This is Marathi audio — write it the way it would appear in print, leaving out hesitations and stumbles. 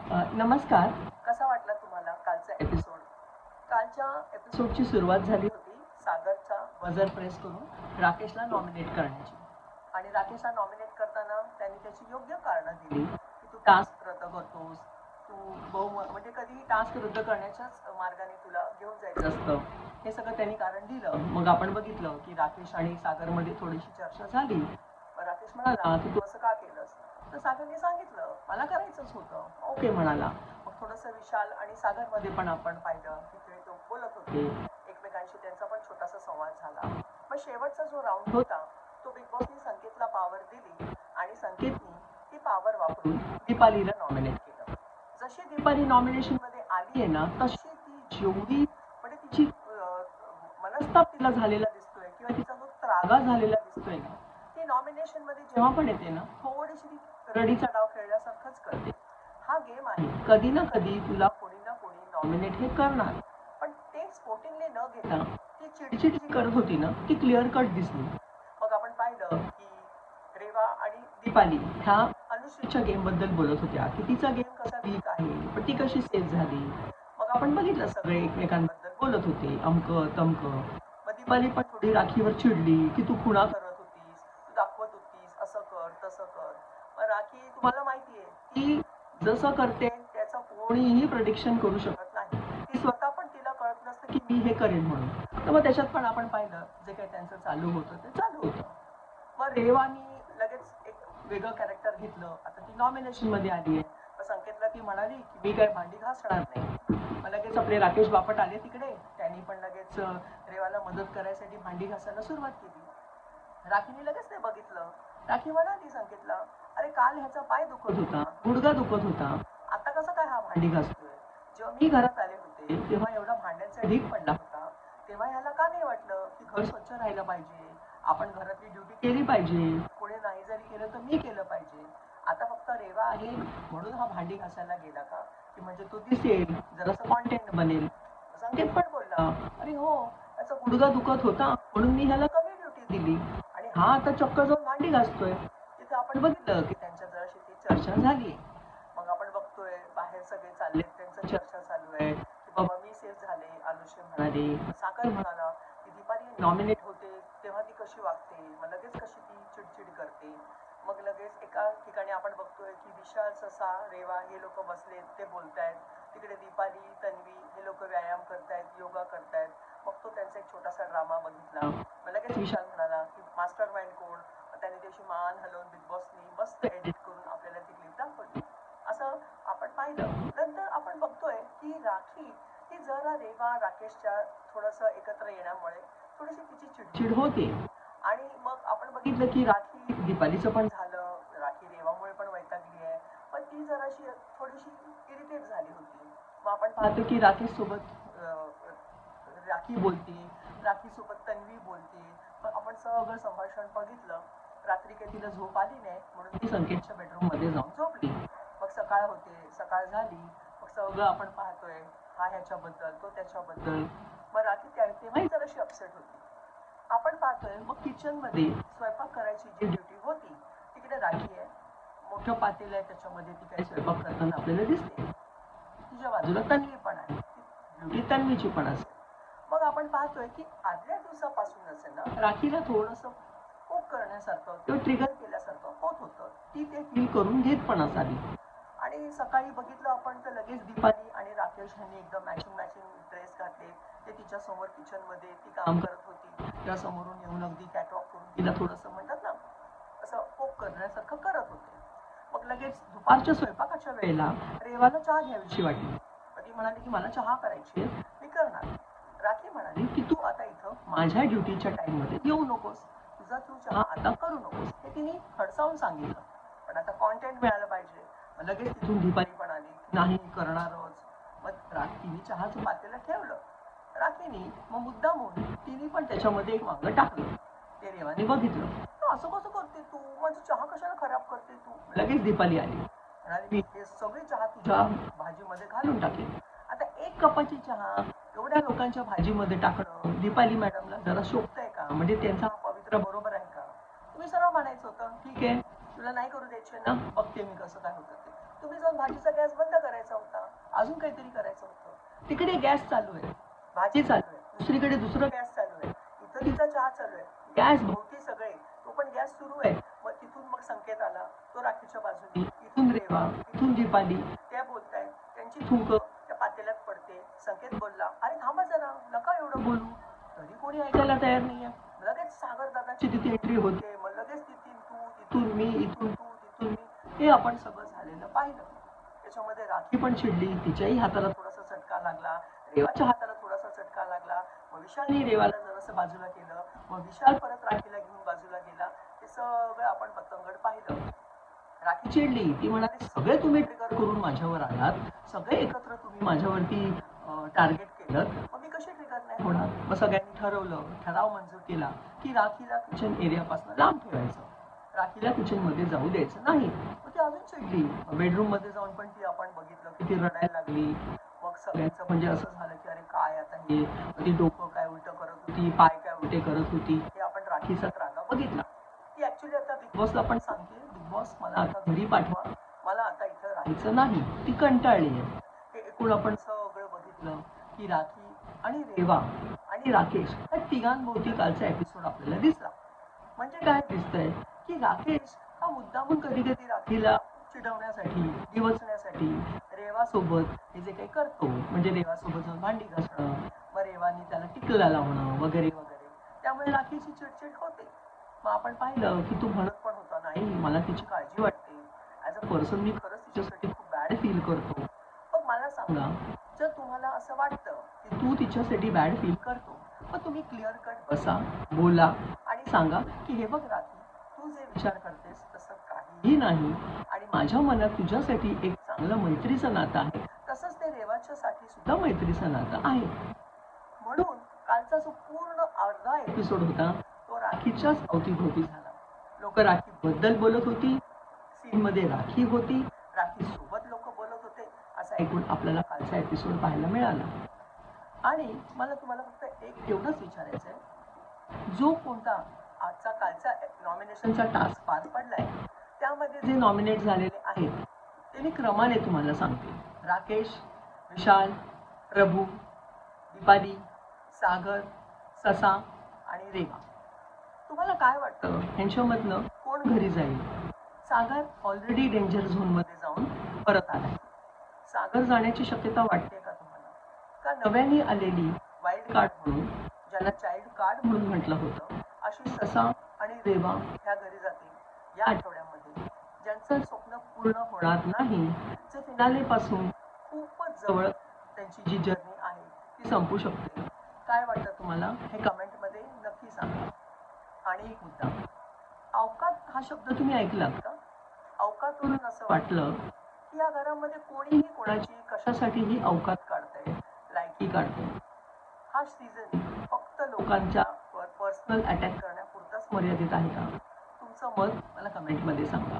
नमस्कार. कसा वाटला तुम्हाला कालचा एपिसोड? कालच्या एपिसोडची सुरुवात झाली होती सागरचा बझर प्रेस करून राकेशला नॉमिनेट करण्याची. आणि राकेशला नॉमिनेट करताना त्यांनी त्याची योग्य कारणं दिली की तू टास्क रद्द करतोस, तू म्हणजे कधीही टास्क रद्द करण्याच्याच मार्गाने तुला घेऊन जायचं असतं, हे सगळं त्यांनी कारण दिलं. मग आपण बघितलं की राकेश आणि सागरमध्ये थोडीशी चर्चा झाली. राकेश म्हणाला की तू असं का केलंस? तर सागरने सांगितलं मला करायचंच होतं. ओके म्हणाला. मग थोडंसं विशाल आणि सागरमध्ये पण आपण पाहिलं की ते बोलत होते एकमेकांशी, त्यांचा पण छोटासा संवाद झाला. मग शेवटचा जो राऊंड होता तो बिग बॉसनी संकेतला पॉवर दिली आणि संकेतनी ती पॉवर वापरून दीपालीला नॉमिनेट केलं. जशी दीपाली नॉमिनेशन मध्ये आली आहे ना, तशी ती जेवढी म्हणजे तिची मनस्ताप तिला झालेला दिसतोय किंवा तिचा जो त्रागा झालेला दिसतोय ना, ती नॉमिनेशन मध्ये जेव्हा पण येते ना, थोडीशी ती रडीचा डाव खेळल्यासारखंच करते. हा गेम आहे, कधी ना कधी तुला कोणी ना कोणी नॉमिनेट हे करणार. पण ते स्पोर्टिंगली न घेता ती चिडचिड जी करत होती ना, ती क्लिअर कट दिसली. मग आपण पाहिलं की रेवा आणि दीपाली ह्या अनुश्रीच्या गेम बद्दल बोलत होत्या की तिचा गेम कसा वीक आहे, पण ती कशी सेफ झाली. मग आपण बघितलं सगळे एकमेकांबद्दल बोलत होते अमक तमक. मग दीपाली पण थोडी राखीवर चिडली की तू खुणा करत होतीस, तू दाखवत होतीस, असं कर तसं कर. मग राखी तुम्हाला माहितीये ती जसं करते त्याचं कोणीही प्रेडिक्शन करू शकत नाही. ती स्वतः पण तिला कळत नसतं की मी हे करेन म्हणून. तर मग त्याच्यात पण आपण पाहिलं जे काही त्यांचं चालू होतं ते चालू होतं. मग रेवानी लगेच एक वेगळं कॅरेक्टर घेतलं. आता ती नॉमिनेशन मध्ये आली आहे. संकेतला ती म्हणाली की मी काही भांडी घासणार नाही. मग लगेच आपले राकेश बापट आले तिकडे, त्यांनी पण लगेच रेवाला मदत करायसाठी भांडी घासायला सुरुवात केली. राखीने लगेच ते बघितलं. राखी म्हणाली संकेतला, अरे काल ह्याचा पाय दुखत होता, गुडघा दुखत होता, आता कसं काय हा भांडी घासतोय? जेव्हा मी घरात आले होते तेव्हा एवढा भांड्यांचा ढीग पडला होता, तेव्हा ह्याला का नाही वाटलं की घर स्वच्छ राहिलं पाहिजे, आपण घरातली ड्युटी केली पाहिजे, कोणी नाही जरी केलं तर मी केलं पाहिजे. आता फक्त रेवा आहे म्हणून हा भांडी घासायला गेला का, की म्हणजे तो दिसेल, जरासं कॉन्टेंट बनेल. संकेत पण बोलला, अरे हो, याचा गुडघा दुखत होता म्हणून मी ह्याला कमी ड्युटी दिली आणि हा आता चक्क जाऊन भांडी घासतोय. तिथं आपण बघितलं की त्यांच्या जराशी ती चर्चा झाली. मग आपण बघतोय बाहेर सगळे चालले, त्यांचं चर्चा चालू आहे की बाबा मी सेफ झाले, अनुश्री म्हणाले. सागर म्हणाला की दीपाली नॉमिनेट होते तेव्हा ती कशी वागते, मग लगेच कशी ती चिडचिड करते. मग लगेच एका ठिकाणी आपण बघतोय की विशाल, ससा, रेवा हे लोक बसलेत, ते बोलतायत. तिकडे दीपाली, तन्वी हे लोक व्यायाम करतायत, योगा करतायत. मग तो त्यांचा एक छोटासा ड्रामा बघितला. मग लगेच विशाल म्हणाला की मास्टर माइंड कोण, त्याने त्याची मान हलवून बिग बॉसनी मस्त एडिट करून आपल्याला ती क्लिप दाखवली. असं आपण पाहिलं. नंतर आपण बघतोय की राखी ही जरा रेवा राकेशच्या थोडंसं एकत्र येण्यामुळे थोडीशी तिची चिडचिड होते. आणि मग आपण बघितलं की राखी दीपालीचं पण झालं, राखी रेवामुळे पण वैतागली आहे, पण ती जराशी थोडीशी इरिटेट झाली होती. मग आपण पाहतो की राकेश सोबत राखी बोलते, राखी सोबत तन्वी बोलते. मग आपण सगळं संभाषण बघितलं. रात्री काही तिला झोप आली नाही म्हणून ती संकेतच्या बेडरूम मध्ये जाऊन झोपली. मग सकाळ होते, सकाळ झाली. मग सगळं आपण पाहतोय, हा ह्याच्याबद्दल, तो त्याच्याबद्दल. मग रात्री तेव्हाही जराशी अपसेट होती. आपण पाहतोय मग किचन मध्ये स्वयंपाक करायची जी ड्युटी होती तिकडे राखी आहे. मोठं पातेल आहे, त्याच्यामध्ये ती काही स्वयंपाक करताना आपल्याला दिसते. तिच्या बाजूला तन्वी पण आहे, ड्युटी तन्वीची पण असेल. मग आपण पाहतोय की आदल्या दिवसापासूनच आहे ना, राखीला थोडंसं पोक करण्यासारखं किंवा ट्रिगर केल्यासारखं होत होतं. ती ते फील करून घेत पण असावी. आणि सकाळी बघितलं आपण तर लगेच दीपाली आणि राकेश यांनी एकदम मॅचिंग मॅचिंग ड्रेस घातले. ते तिच्या समोर किचन मध्ये ती काम करत होती, त्या समोरून येऊन अगदी कॅटवॉक करून तिला थोडंसं म्हणतात ना, असं पोक करण्यासारखं करत होते. मग लगेच दुपारच्या स्वयंपाकाच्या वेळेला रेवाला चहा घ्यावीशी वाटली. ती म्हणाली की मला चहा करायची आहे, मी करणार. राखी म्हणाली की तू आता इथं माझ्या ड्युटीच्या टाइम मध्ये येऊ नकोस, तुझा तू चहा आता करू नकोस, हे तिने खडसावून सांगितलं. पण आता कॉन्टेंट मिळालं पाहिजे. मग लगेच तिथून दीपाली पण आली, नाही करणारच. मग राखीने चहाचं पातेलं ठेवलं. राखीने मग मुद्दामून तिने पण त्याच्यामध्ये एक वांग टाकलं. ते रेवाने बघितलं, असं कसं करते तू, माझी चहा कशाला खराब करते तू. लगेच दीपाली आली, म्हणाली मी हे सगळी चहा तुझ्या भाजीमध्ये घालून टाकेल. आता एक कपाची चहा एवढ्या लोकांच्या भाजीमध्ये टाकणं दीपाली मॅडमला जरा शोभतंय का, म्हणजे त्यांचा पवित्र बरोबर आहे का? तुम्ही सरळ म्हणायचं होतं ठीक आहे, तुला नाही करू द्यायचे ना, बघते मी कसं काय होतं ते. तुम्ही जाऊन भाजीचा गॅस बंद करायचा होता, अजून काहीतरी करायचं होतं. तिकडे गॅस चालू आहे, भाजी चालू आहे, दुसरीकडे दुसरं गॅस चालू आहे, इथं तिचा चहा चालू आहे, गॅस भोवती सगळे, तो पण गॅस सुरू आहे. मग तिथून मग संकेत आला, तो राखीच्या बाजूने, इथून रेवा, इथून दीपाली, त्या बोलतायत, त्यांची थुंक त्या पातेल्यात पडते. संकेत बोलला, अरे थांबा जरा, नका एवढं बोलू. तरी कोणी ऐकायला तयार नाहीये. लगेच सागर दादाची तिथे एंट्री होते, मग लगेच तिथून तू, तिथून मी, इथून तू, तिथून मी, हे आपण सगळं झालेलं पाहिलं. त्याच्यामध्ये राखी पण चिडली, तिच्याही हाताला थोडासा चटका लागला, रेवाच्या हाताला थोडासा चटका लागला. मग विशालने रेवाला जरासं बाजूला केलं, मग विशाल परत राखीला घेऊन बाजूला गेला. हे सगळं आपण पतंगड पाहिलं. राखी चिडली, ती म्हणाली, सगळे तुम्ही ट्रिगर करून माझ्यावर आलात, सगळे एकत्र तुम्ही माझ्यावरती टार्गेट केलं, मग मी कशी ट्रिगर नाही होणार. मग सगळ्यांनी ठरवलं, ठराव मंजूर केला की राखीला किचन एरियापासून लांब ठेवायचं, राखीला किचन मध्ये जाऊ द्यायचं नाही. मग ती अजून चिडली. बेडरूम मध्ये जाऊन पण ती आपण बघितलं की ती रडायला लागली. मग सगळ्यांचं म्हणजे असं झालं की अरे काय आता हे, ती डोकं काय उलट करत होती, पाय काय उलटे करत होती, हे आपण राखीचा त्रागा बघितला. ती ऍक्च्युली आता बिग बॉसला पण सांगते, बिग बॉस मला आता घरी पाठवा, मला आता इथं राहायचं नाही, ती कंटाळली आहे. हे एकूण आपण सगळं बघितलं की राखी आणि रेवा आणि राकेश या तिघांभोवती कालचा एपिसोड आपल्याला दिसला. म्हणजे काय दिसतंय की राकेश हा मुद्दामून कधी कधी राखीला चिडवण्यासाठी, दिवसण्यासाठी रेवासोबत हे जे काही करतो, म्हणजे रेवासोबत जाऊन भांडी घासणं, मग रेवानी त्याला टिकला लावणं वगैरे वगैरे, त्यामुळे राखीची चिडचिड होते. मग आपण पाहिलं की तू म्हणत पण होता, नाही मला तिची काळजी वाटते, ऍज अ पर्सन मी खरंच तिच्यासाठी खूप बॅड फील करतो. मग मला सांगा, जर तुम्हाला असं वाटतं की तू तिच्यासाठी बॅड फील करतो, मग तुम्ही क्लिअर कट बसा, बोला आणि सांगा की हे बघ राखी, तू जे विचार करतेस तसं काहीही नाही, आणि माझ्या मनात तुझ्यासाठी एक चांगलं मैत्रीचं नातं आहे, तसंच ते रेवाच्या साठी सुद्धा मैत्रीचं नातं आहे. म्हणून कालचा जो पूर्ण अर्धा एपिसोड होता तो राखीच्याच अवतीभोवती झाला. लोक राखी बद्दल बोलत होती, सीन मध्ये राखी होती, राखी सोबत लोक बोलत होते, असा एकूण आपल्याला कालचा एपिसोड पाहायला मिळाला. आणि मला तुम्हाला फक्त एक एवढंच विचारायचं आहे, जो कोणता आजचा कालचा नॉमिनेशनचा टास्क पार पडलाय, त्यामध्ये जे नॉमिनेट झालेले आहेत ते मी क्रमाने तुम्हाला सांगते. राकेश, विशाल, प्रभू, दीपाली, सागर, ससा आणि रेवा. तुम्हाला काय वाटतं ह्यांच्यामधनं कोण घरी जाईल? सागर ऑलरेडी डेंजर झोन मध्ये जाऊन परत आलाय. सागर जाण्याची शक्यता वाटते का तुम्हाला? का नव्याने आलेली वाईल्ड कार्ड म्हणून, ज्याला चाइल्ड कार्ड म्हणून म्हटलं होतं, अशी ससा आणि रेवा ह्या घरी जातील या आठवड्यामध्ये, ज्यांचं स्वप्न पूर्ण होणार नाही, जे फिनाले पासून खूपच जवळ त्यांची जी जर्नी आहे ती संपू शकते. काय वाटतं तुम्हाला हे कमेंटमध्ये नक्की सांगा. आणि एक मुद्दा, अवकात हा शब्द तुम्ही ऐकलात का? अवकातवरून असं वाटलं की या घरामध्ये कोणीही कोणाची कशासाठीही अवकात काढतंय, लायकी काढतंय. हा सीझन फक्त लोकांच्या पर्सनल अटॅक करण्यापुरताच मर्यादित आहे का? तुमचं मत मला कमेंटमध्ये सांगा.